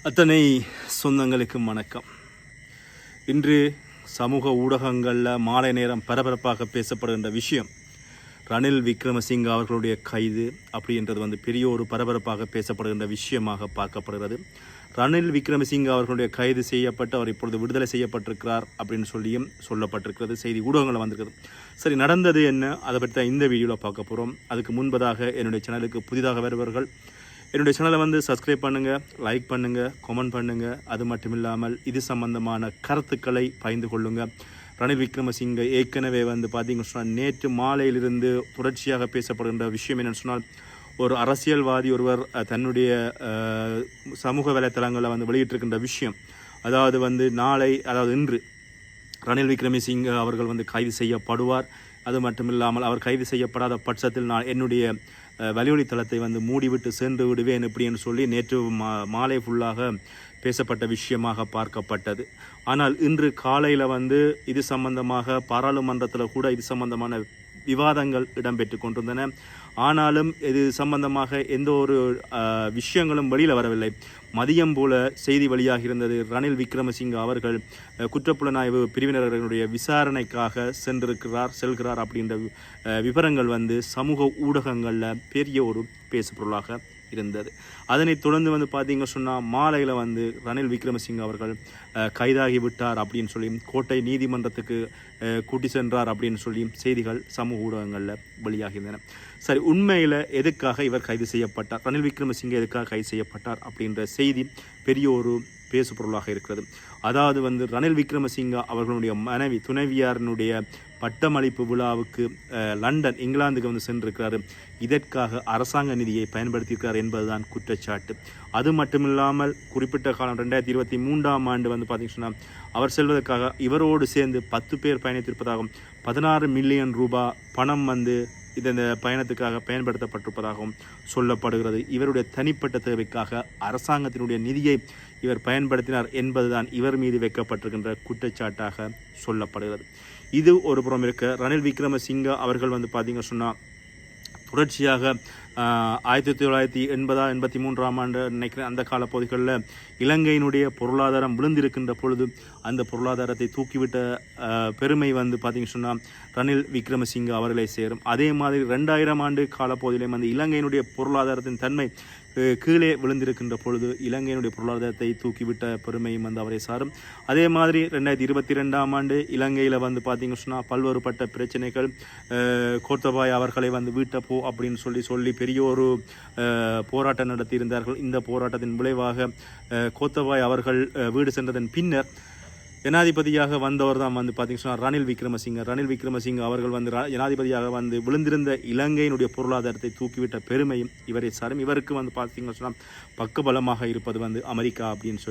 அத்தனை சொந்தங்களுக்கும் வணக்கம். இன்று சமூக ஊடகங்களில் மாலை நேரம் பரபரப்பாக பேசப்படுகின்ற விஷயம் ரணில் விக்ரமசிங்க அவர்களுடைய கைது அப்படின்றது பெரிய ஒரு பரபரப்பாக பேசப்படுகின்ற விஷயமாக பார்க்கப்படுகிறது. ரணில் விக்ரமசிங்க அவர்களுடைய கைது செய்யப்பட்டு அவர் இப்பொழுது விடுதலை செய்யப்பட்டிருக்கிறார் அப்படின்னு சொல்லியும் சொல்லப்பட்டிருக்கிறது. செய்தி ஊடகங்களில் வந்திருக்கிறது. சரி, நடந்தது என்ன, அதை பற்றி தான் இந்த வீடியோவில் பார்க்க போகிறோம். அதுக்கு முன்பதாக என்னுடைய சேனலுக்கு புதிதாக வருபவர்கள் என்னுடைய சேனலை சப்ஸ்கிரைப் பண்ணுங்கள், லைக் பண்ணுங்கள், கமெண்ட் பண்ணுங்கள். அது மட்டும் இல்லாமல் இது சம்பந்தமான கருத்துக்களை பகிர்ந்து கொள்ளுங்கள். ரணில் விக்ரமசிங்க ஏற்கனவே பார்த்தீங்கன்னு சொன்னால் நேற்று மாலையிலிருந்து தொடர்ச்சியாக பேசப்படுகின்ற விஷயம் என்னென்னு சொன்னால், ஒரு அரசியல்வாதி ஒருவர் தன்னுடைய சமூக வலைத்தளங்களில் வெளியிட்டிருக்கின்ற விஷயம், அதாவது நாளை, அதாவது இன்று ரணில் விக்ரமசிங்க அவர்கள் கைது செய்யப்படுவார். அது மட்டும் இல்லாமல் அவர் கைது செய்யப்படாத பட்சத்தில் நான் என்னுடைய வலியொலி தளத்தை மூடிவிட்டு சென்று விடுவேன் எப்படின்னு சொல்லி நேற்று மாலை ஃபுல்லாக பேசப்பட்ட விஷயமாக பார்க்கப்பட்டது. ஆனால் இன்று காலையில் இது சம்பந்தமாக பாராளுமன்றத்தில் கூட இது சம்பந்தமான விவாதங்கள் இடம்பெற்று கொண்டிருந்தன. ஆனாலும் இது சம்பந்தமாக எந்த ஒரு விஷயங்களும் வெளியில் வரவில்லை. மதியம் போல செய்தி வெளியாக இருந்தது, ரணில் அவர்கள் குற்றப்புலனாய்வு பிரிவினர்களுடைய விசாரணைக்காக செல்கிறார் அப்படின்ற விவரங்கள் சமூக ஊடகங்களில் பெரிய ஒரு பேசுபொருளாக இருந்தது. அதனைத் தொடர்ந்து பார்த்தீங்க சொன்னால் மாலையில் ரணில் விக்ரமசிங்க அவர்கள் கைதாகி விட்டார் அப்படின்னு சொல்லி கோட்டை நீதிமன்றத்துக்கு கூட்டி சென்றார் அப்படின்னு சொல்லி செய்திகள் சமூக ஊடகங்களில் வெளியாகின்றன. சரி, உண்மையில் எதுக்காக இவர் கைது செய்யப்பட்டார், ரணில் விக்ரமசிங்க எதுக்காக கைது செய்யப்பட்டார் அப்படின்ற செய்தி பெரிய ஒரு பேசுபொருளாக இருக்கிறது. அதாவது ரணில் விக்ரமசிங்க அவர்களுடைய மனைவி துணைவியாரனுடைய பட்டமளிப்பு விழாவுக்கு லண்டன் இங்கிலாந்துக்கு சென்றிருக்கிறார். இதற்காக அரசாங்க நிதியை பயன்படுத்தியிருக்கிறார் என்பதுதான் குற்றச்சாட்டு. அது மட்டுமில்லாமல் குறிப்பிட்ட காலம் 2023ஆம் ஆண்டு பார்த்தீங்கன்னா அவர் செல்வதற்காக இவரோடு சேர்ந்து 10 பேர் பயணித்திருப்பதாகவும் 16 மில்லியன் ரூபாய் பணம் இந்த பயணத்துக்காக பயன்படுத்தப்பட்டிருப்பதாகவும் சொல்லப்படுகிறது. இவருடைய தனிப்பட்ட தேவைக்காக அரசாங்கத்தினுடைய நிதியை இவர் பயன்படுத்தினார் என்பதுதான் இவர் மீது வைக்கப்பட்டிருக்கின்ற குற்றச்சாட்டாக சொல்லப்படுகிறது. இது ஒரு புறம் இருக்க, ரணில் விக்ரமசிங்க அவர்கள் பார்த்தீங்க சொன்னால் தொடர்ச்சியாக 1983ஆம் ஆண்டு நினைக்கிறேன் அந்த காலப்பகுதிகளில் இலங்கையினுடைய பொருளாதாரம் விழுந்திருக்கின்ற பொழுது அந்த பொருளாதாரத்தை தூக்கிவிட்ட பெருமை பார்த்தீங்க சொன்னால் ரணில் விக்ரமசிங்க அவர்களை சேரும். அதே மாதிரி 2000ஆம் ஆண்டு காலப்பகுதியிலே இலங்கையினுடைய பொருளாதாரத்தின் தன்மை கீழே விழுந்திருக்கின்ற பொழுது இலங்கையினுடைய பொருளாதாரத்தை தூக்கிவிட்ட பெருமையும் அவரை சாரும். அதே மாதிரி 2022ஆம் ஆண்டு இலங்கையில் பார்த்தீங்க சொன்னால் பல்வேறுபட்ட பிரச்சனைகள், கோத்தபாய அவர்களை வீட்டப்போ அப்படின்னு சொல்லி பெரிய ஒரு போராட்டம் நடத்தியிருந்தார்கள். இந்த போராட்டத்தின் விளைவாக கோத்தபாய அவர்கள் வீடு சென்றதன் பின்னர் ஜனாதிபதியாக வந்தவர் தான் பார்த்தீங்க சொன்னால் ரணில் விக்ரமசிங்க அவர்கள் ஜனாதிபதியாக விழுந்திருந்த இலங்கையினுடைய பொருளாதாரத்தை தூக்கிவிட்ட பெருமையும் இவரை சாரும். இவருக்கு பார்த்தீங்கன்னா சொன்னால் பக்கபலமாக இருப்பது அமெரிக்கா அப்படின்னு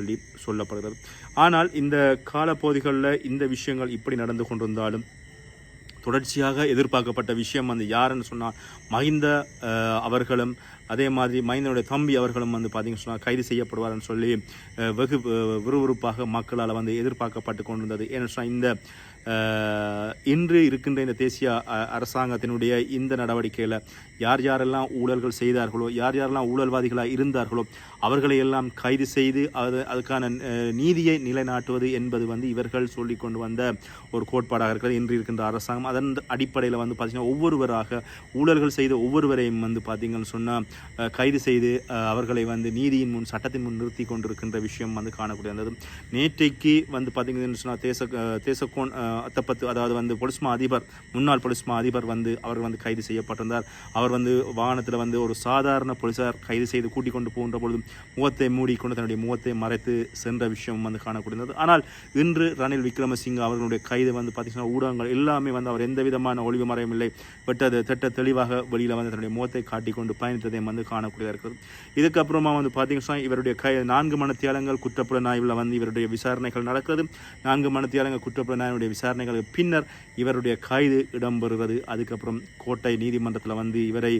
சொல்லப்படுகிறது. ஆனால் இந்த காலப்பகுதிகளில் இந்த விஷயங்கள் இப்படி நடந்து கொண்டிருந்தாலும் தொடர்ச்சியாக எதிர்பார்க்கப்பட்ட விஷயம் யாருன்னு சொன்னால் மஹிந்த அவர்களும் அதே மாதிரி மஹிந்தனுடைய தம்பி அவர்களும் பார்த்தீங்க சொன்னால் கைது செய்யப்படுவார்னு சொல்லி வெகு விறுவிறுப்பாக மக்களால் எதிர்பார்க்கப்பட்டு கொண்டிருந்தது. ஏன்னு சொன்னால் இந்த இன்று இருக்கின்ற இந்த தேசிய அரசாங்கத்தினுடைய இந்த நடவடிக்கையில் யாரெல்லாம் ஊழல்கள் செய்தார்களோ, யாரெல்லாம் ஊழல்வாதிகளாக இருந்தார்களோ அவர்களை எல்லாம் கைது செய்து அதுக்கான நீதியை நிலைநாட்டுவது என்பது இவர்கள் சொல்லி கொண்டு வந்த ஒரு கோட்பாடாக இருக்கிறது இன்று இருக்கின்ற அரசாங்கம். அதன் அடிப்படையில் பார்த்தீங்கன்னா ஒவ்வொருவராக ஊழல்கள் செய்த ஒவ்வொருவரையும் பார்த்தீங்கன்னு சொன்னால் கைது செய்து அவர்களை நீதியின் முன் சட்டத்தின் முன் நிறுத்தி கொண்டிருக்கின்ற விஷயம் காணக்கூடியது. நேற்றைக்கு பார்த்தீங்கன்னு சொன்னால் தேசக்கோன் அத்தப்பத்து, அதாவது பொலிஸ்மா அதிபர், முன்னாள் பொலிஸ்மா அதிபர் அவர் கைது செய்யப்பட்டிருந்தார். அவர் வாகனத்தில் ஒரு சாதாரண போலீசார் கைது செய்து கூட்டிக் கொண்டு போகின்ற பொழுது முகத்தை மூடிக்கொண்டு தன்னுடைய முகத்தை மறைத்து சென்ற விஷயம் காணக்கூடியது. ஆனால் இன்று ரணில் விக்ரமசிங்க அவர்களுடைய கைது பார்த்தீங்கன்னா ஊடகங்கள் எல்லாமே அவர் எந்த விதமான ஒளிவு மறையும் இல்லை, வெட்டது திட்ட தெளிவாக வெளியில் தன்னுடைய முகத்தை காட்டிக்கொண்டு பயணித்ததை காணக்கூடியதாக இருக்கிறது. இதுக்கப்புறமா பார்த்தீங்கன்னா இவருடைய 4 மணித்தியாலங்கள் குற்றப்புலனாய்வில் இவருடைய விசாரணைகள் நடக்கிறது. 4 மணித்தியாலங்கள் குற்றப்புலனாய்வுடைய விசாரணைகளுக்கு பின்னர் இவருடைய கைது இடம்பெறுகிறது. அதுக்கப்புறம் கோட்டை நீதிமன்றத்தில் இவரை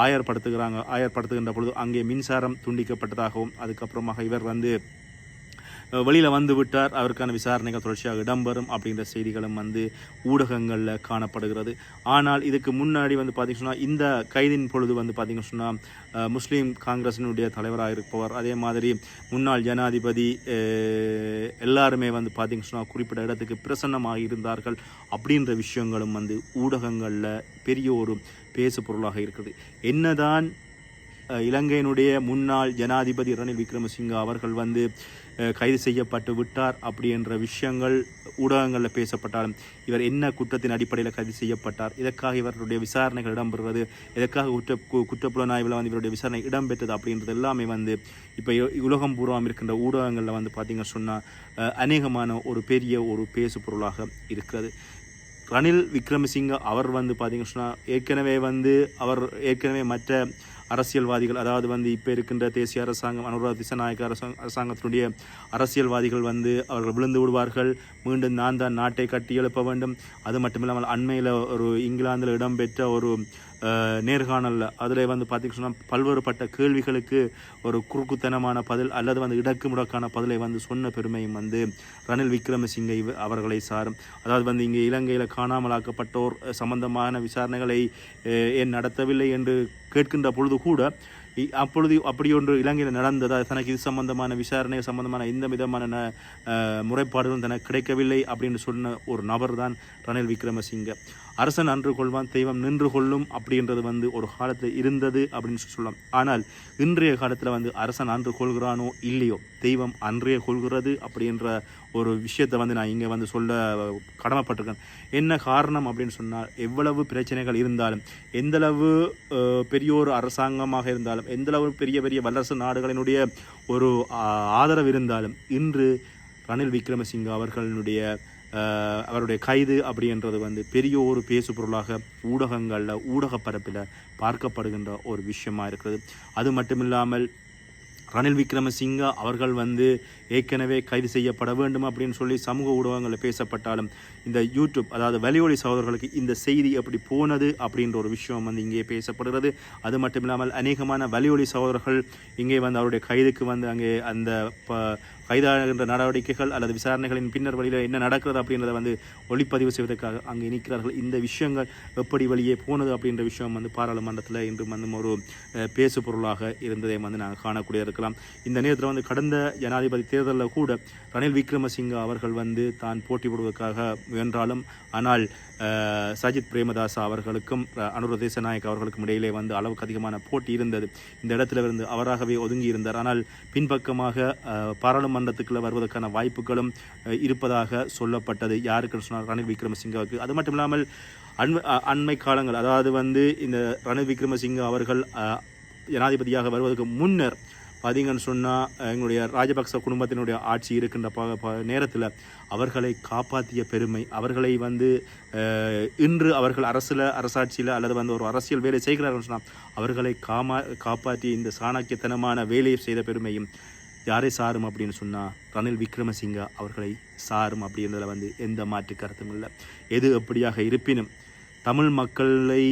ஆயர்படுத்துகின்ற பொழுது அங்கே மின்சாரம் துண்டிக்கப்பட்டதாகவும் அதுக்கப்புறமாக இவர் வெளியில் வந்து விட்டார், அவருக்கான விசாரணைகள் தொடர்ச்சியாக இடம்பெறும் அப்படின்ற செய்திகளும் வந்து ஊடகங்களில் காணப்படுகிறது. ஆனால் இதுக்கு முன்னாடி வந்து பார்த்திங்க சொன்னால் இந்த கைதின் பொழுது வந்து பார்த்திங்க சொன்னால் முஸ்லீம் காங்கிரஸினுடைய தலைவராக இருப்பவர், அதே மாதிரி முன்னாள் ஜனாதிபதி எல்லாருமே வந்து பார்த்திங்க சொன்னால் குறிப்பிட்ட இடத்துக்கு பிரசன்னமாக இருந்தார்கள் அப்படின்ற விஷயங்களும் வந்து ஊடகங்களில் பெரிய ஒரு பேசு பொருளாக இருக்குது. என்னதான் இலங்கையினுடைய முன்னாள் ஜனாதிபதி ரணில் விக்ரமசிங்க அவர்கள் வந்து கைது செய்யப்பட்டு விட்டார் அப்படி என்ற விஷயங்கள் ஊடகங்களில் பேசப்பட்டாலும் இவர் என்ன குற்றத்தின் அடிப்படையில் கைது செய்யப்பட்டார், இதற்காக இவருடைய விசாரணைகள் இடம்பெறுவது, இதற்காக குற்றப்புலனாய்வில் வந்து இவருடைய விசாரணை இடம்பெற்றது அப்படின்றது எல்லாமே வந்து இப்போ உலகம் பூர்வம் இருக்கின்ற ஊடகங்களில் வந்து பார்த்திங்க சொன்னால் அநேகமான ஒரு பெரிய ஒரு பேசு பொருளாக இருக்கிறது. ரணில் விக்ரமசிங்க அவர் வந்து பார்த்திங்க சொன்னால் ஏற்கனவே மற்ற அரசியல்வாதிகள், அதாவது வந்து இப்போ இருக்கின்ற தேசிய அரசாங்கம் அனுரா திசாநாயக்க அரசாங்கத்தினுடைய அரசியல்வாதிகள் வந்து அவர்கள் விழுந்து விடுவார்கள், மீண்டும் நான் தான் நாட்டை கட்டி எழுப்ப வேண்டும். அது மட்டும் இல்லாமல் அண்மையில் ஒரு இங்கிலாந்தில் இடம்பெற்ற ஒரு நேர்காணலில் அதில் வந்து பார்த்திங்க சொன்னால் பல்வேறுபட்ட கேள்விகளுக்கு ஒரு குறுக்குத்தனமான பதில் அல்லது வந்து இடக்கு முடக்கான பதிலை வந்து சொன்ன பெருமையும் வந்து ரணில் விக்ரமசிங்கே அவர்களை சாரும். அதாவது வந்து இங்கே இலங்கையில் காணாமலாக்கப்பட்டோர் சம்பந்தமான விசாரணைகளை ஏன் நடத்தவில்லை என்று கேட்கின்ற பொழுது கூட அப்படி ஒன்று இலங்கையில் நடந்ததா, தனக்கு இது சம்பந்தமான விசாரணை சம்பந்தமான எந்த விதமான முறைப்பாடுகளும் தனக்கு கிடைக்கவில்லை அப்படின்னு சொன்ன ஒரு நபர் தான் ரணில் விக்ரமசிங்கே. அரசன் அன்று கொள்வான், தெய்வம் நின்று கொள்ளும் அப்படின்றது வந்து ஒரு காலத்தில் இருந்தது அப்படின்னு சொல்லலாம். ஆனால் இன்றைய காலத்தில் வந்து அரசன் அன்று கொள்கிறானோ இல்லையோ, தெய்வம் அன்றைய கொள்கிறது அப்படின்ற ஒரு விஷயத்தை வந்து நான் இங்கே வந்து சொல்ல கடமைப்பட்டிருக்கேன். என்ன காரணம் அப்படின்னு சொன்னால், எவ்வளவு பிரச்சனைகள் இருந்தாலும், எந்தளவு பெரிய ஒரு அரசாங்கமாக இருந்தாலும், எந்தளவு பெரிய பெரிய வல்லரசு நாடுகளினுடைய ஒரு ஆதரவு இருந்தாலும், இன்று ரணில் விக்ரமசிங்கே அவருடைய கைது அப்படின்றது வந்து பெரிய ஒரு பேசு பொருளாக ஊடகங்களில் ஊடக பரப்பில் பார்க்கப்படுகின்ற ஒரு விஷயமாக இருக்கிறது. அது மட்டுமில்லாமல் ரணில் விக்ரமசிங்கே அவர்கள் வந்து ஏற்கனவே கைது செய்யப்பட வேண்டும் அப்படின்னு சொல்லி சமூக ஊடகங்களில் பேசப்பட்டாலும், இந்த யூடியூப் அதாவது வலியொலி சகோதரர்களுக்கு இந்த செய்தி எப்படி போனது அப்படின்ற ஒரு விஷயம் வந்து இங்கே பேசப்படுகிறது. அது மட்டும் இல்லாமல் அநேகமான வலியொலி சகோதரர்கள் இங்கே வந்து அவருடைய கைதுக்கு வந்து அங்கே அந்த கைதாகின்ற நடவடிக்கைகள் அல்லது விசாரணைகளின் பின்னர் வழியில் என்ன நடக்கிறது அப்படின்றத வந்து ஒளிப்பதிவு செய்வதற்காக அங்கே நிற்கிறார்கள். இந்த விஷயங்கள் எப்படி வெளியே போனது அப்படின்ற விஷயம் வந்து பாராளுமன்றத்தில் இன்று வந்து ஒரு பேசு பொருளாக இருந்ததை வந்து நாங்கள் காணக்கூடிய இருக்கலாம். இந்த நேரத்தில் வந்து கடந்த ஜனாதிபதி தேர்தலில் கூட ரணில் விக்ரமசிங்கே அவர்கள் வந்து தான் போட்டி போடுவதற்காக முயன்றாலும், ஆனால் சஜித் பிரேமதாச அவர்களுக்கும் அனுர தேசநாயக் அவர்களுக்கும் இடையிலே வந்து அளவுக்கு அதிகமான போட்டி இருந்தது. இந்த இடத்துல இருந்து அவராகவே ஒதுங்கி இருந்தார். ஆனால் பின்பக்கமாக பாராளுமன்றத்துக்குள்ள வருவதற்கான வாய்ப்புகளும் இருப்பதாக சொல்லப்பட்டது. யாருக்குன்னு சொன்னால் ரணில் விக்ரமசிங்கவுக்கு. அது மட்டும் இல்லாமல் அண்மை காலங்கள், அதாவது வந்து இந்த ரணில் விக்ரமசிங்கே அவர்கள் ஜனாதிபதியாக வருவதற்கு முன்னர் பார்த்தீங்கன்னு சொன்னால் எங்களுடைய ராஜபக்ச குடும்பத்தினுடைய ஆட்சி இருக்கின்ற நேரத்தில் அவர்களை காப்பாற்றிய பெருமை, அவர்களை வந்து இன்று அவர்கள் அரசாட்சியில் அல்லது வந்து ஒரு அரசியல் வேலை செய்கிறார்கள் சொன்னால் அவர்களை காப்பாற்றி இந்த சாணக்கியத்தனமான வேலையை செய்த பெருமையும் யாரை சாரும் அப்படின்னு சொன்னால் ரணில் விக்ரமசிங்கே அவர்களை சாரும் அப்படின்றதில் வந்து எந்த மாற்று கருத்தும் இல்லை. எது எப்படியாக இருப்பினும் தமிழ் மக்களை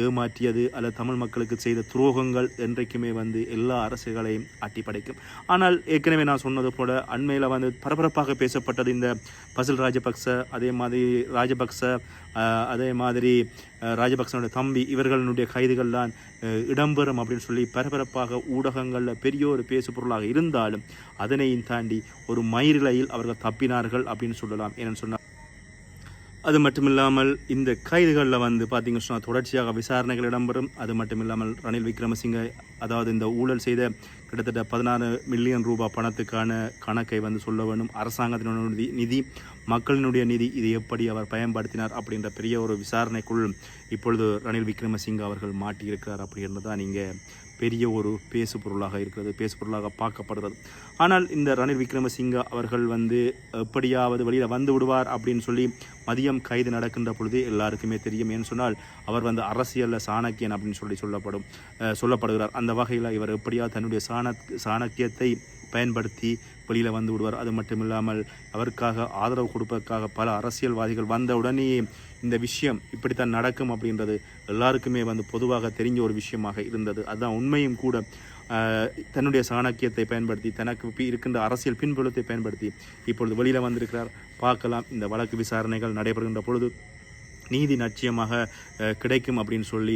ஏமாற்றியது அல்லது தமிழ் மக்களுக்கு செய்த துரோகங்கள் என்றைக்குமே வந்து எல்லா அரசுகளையும் அட்டி படைக்கும். ஆனால் ஏற்கனவே நான் சொன்னது போல அண்மையில் வந்து பரபரப்பாக பேசப்பட்டது இந்த பசில் ராஜபக்ச, அதே மாதிரி ராஜபக்சனுடைய தம்பி இவர்களுடைய கைதுகள் தான் இடம்பெறும் அப்படின்னு சொல்லி பரபரப்பாக ஊடகங்களில் பெரிய ஒரு பேசு பொருளாக இருந்தாலும் அதனையும் தாண்டி ஒரு மயிரிழையில் அவர்கள் தப்பினார்கள் அப்படின்னு சொல்லலாம். ஏன்னு சொன்னால் அது மட்டுமில்லாமல் இந்த கைதுகளில் வந்து பார்த்திங்க சொன்னால் தொடர்ச்சியாக விசாரணைகள் இடம்பெறும். அது மட்டுமில்லாமல் ரணில் விக்ரமசிங்கே அதாவது இந்த ஊழல் செய்த கிட்டத்தட்ட 16 மில்லியன் ரூபாய் பணத்துக்கான கணக்கை வந்து சொல்ல வேண்டும். அரசாங்கத்தினுடைய நிதி, மக்களினுடைய நிதி, இது எப்படி அவர் பயன்படுத்தினார் அப்படின்ற பெரிய ஒரு விசாரணைக்குள் இப்பொழுது ரணில் விக்ரமசிங்கே அவர்கள் மாட்டியிருக்கிறார் அப்படின்றது தான் நீங்கள் பெரிய ஒரு பேசு பொருளாக இருக்கிறது, பேசு பொருளாக பார்க்கப்படுறது. ஆனால் இந்த ரணில் விக்ரமசிங்கே அவர்கள் வந்து எப்படியாவது வெளியில் வந்து விடுவார் அப்படின்னு சொல்லி மதியம் கைது நடக்கின்ற பொழுது எல்லாருக்குமே தெரியும். ஏன்னு சொன்னால் அவர் வந்து அரசியலில் சாணக்கியன் அப்படின்னு சொல்லப்படுகிறார். அந்த வகையில் இவர் எப்படியாவது தன்னுடைய சாணக்கியத்தை பயன்படுத்தி வெளியில் வந்து விடுவார். அது மட்டும் இல்லாமல் அவருக்காக ஆதரவு கொடுப்பதற்காக பல அரசியல்வாதிகள் வந்த உடனே இந்த விஷயம் இப்படித்தான் நடக்கும் அப்படின்றது எல்லாருக்குமே வந்து பொதுவாக தெரிஞ்ச ஒரு விஷயமாக இருந்தது. அதுதான் உண்மையும் கூட. தன்னுடைய சாணக்கியத்தை பயன்படுத்தி தனக்கு இருக்கின்ற அரசியல் பின்புலத்தை பயன்படுத்தி இப்பொழுது வெளியில் வந்திருக்கிறார். பார்க்கலாம் இந்த வழக்கு விசாரணைகள் நடைபெறுகின்ற பொழுது நீதி நிச்சயமாக கிடைக்கும் அப்படின்னு சொல்லி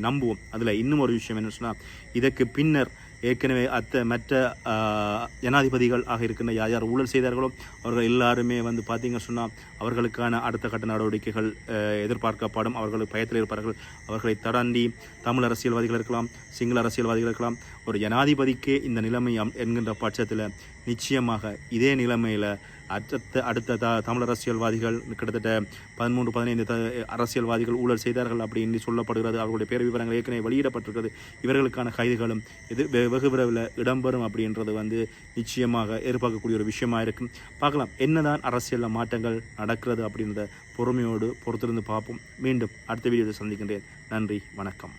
நம்புவோம். அதில் இன்னும் ஒரு விஷயம் என்ன சொன்னால், இதற்கு பின்னர் ஏற்கனவே மற்ற ஜனாதிபதிகள் இருக்கின்ற யார் யார் ஊழல் செய்தார்களோ அவர்கள் எல்லாருமே பார்த்தீங்கன்னு சொன்னால் அவர்களுக்கான அடுத்த கட்ட நடவடிக்கைகள் எதிர்பார்க்கப்படும். அவர்கள் பயத்தில் இருப்பார்கள். அவர்களை தாண்டி தமிழ் அரசியல்வாதிகள் இருக்கலாம், சிங்கள அரசியல்வாதிகள் இருக்கலாம். ஒரு ஜனாதிபதிக்கே இந்த நிலைமை என்கின்ற பட்சத்தில் நிச்சயமாக இதே நிலைமையில் அடுத்த தமிழ் அரசியல்வாதிகள் கிட்டத்தட்ட 13-15 அரசியல்வாதிகள் ஊழல் செய்தார்கள் அப்படின்னு சொல்லப்படுகிறது. அவர்களுடைய பேர் விவரங்கள் ஏற்கனவே வெளியிடப்பட்டிருக்கிறது. இவர்களுக்கான கைதுகளும் வெகு விரைவில் இடம்பெறும் அப்படின்றது நிச்சயமாக எதிர்பார்க்கக்கூடிய ஒரு விஷயமாக இருக்கும். பார்க்கலாம் என்னதான் அரசியலில் மாற்றங்கள் நடக்கிறது அப்படின்றத பொறுமையோடு பொறுத்திருந்து பார்ப்போம். மீண்டும் அடுத்த வீடியோவில் சந்திக்கின்றேன். நன்றி, வணக்கம்.